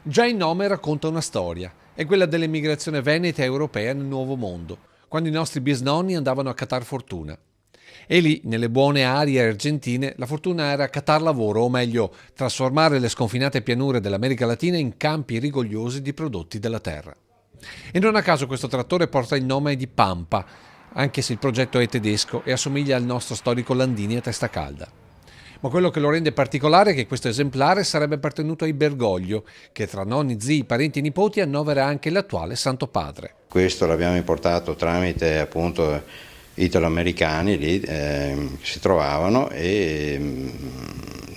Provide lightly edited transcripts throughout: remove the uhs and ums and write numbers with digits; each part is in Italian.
Già il nome racconta una storia, è quella dell'emigrazione veneta e europea nel Nuovo Mondo, quando i nostri bisnonni andavano a catar fortuna. E lì, nelle buone aree argentine, la fortuna era catar lavoro, o meglio, trasformare le sconfinate pianure dell'America Latina in campi rigogliosi di prodotti della terra. E non a caso questo trattore porta il nome di Pampa, anche se il progetto è tedesco e assomiglia al nostro storico Landini a testa calda. Ma quello che lo rende particolare è che questo esemplare sarebbe appartenuto ai Bergoglio, che tra nonni, zii, parenti e nipoti annovera anche l'attuale Santo Padre. Questo l'abbiamo importato tramite appunto italo-americani lì si trovavano e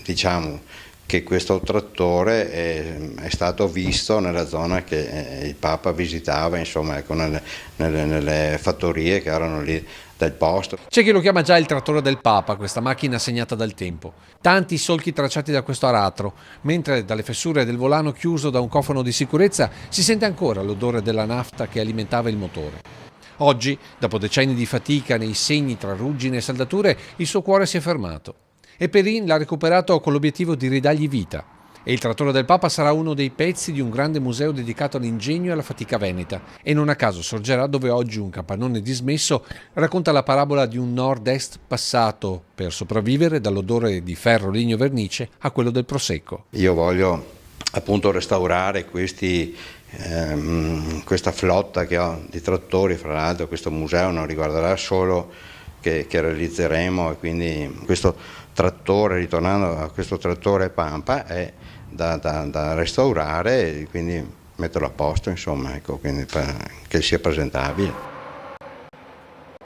diciamo che questo trattore è stato visto nella zona che il Papa visitava, insomma, ecco, nelle fattorie che erano lì del posto. C'è chi lo chiama già il trattore del Papa, questa macchina segnata dal tempo. Tanti i solchi tracciati da questo aratro, mentre dalle fessure del volano chiuso da un cofano di sicurezza si sente ancora l'odore della nafta che alimentava il motore. Oggi, dopo decenni di fatica nei segni tra ruggine e saldature, il suo cuore si è fermato. E Perin l'ha recuperato con l'obiettivo di ridargli vita. E il trattore del Papa sarà uno dei pezzi di un grande museo dedicato all'ingegno e alla fatica veneta. E non a caso sorgerà dove oggi un capannone dismesso racconta la parabola di un nord-est passato, per sopravvivere, dall'odore di ferro, legno, vernice a quello del prosecco. Io voglio appunto restaurare questa flotta che ho di trattori. Fra l'altro questo museo non riguarderà solo che realizzeremo, e quindi questo trattore, ritornando a questo trattore Pampa, è da restaurare e quindi metterlo a posto, insomma, ecco, quindi che sia presentabile.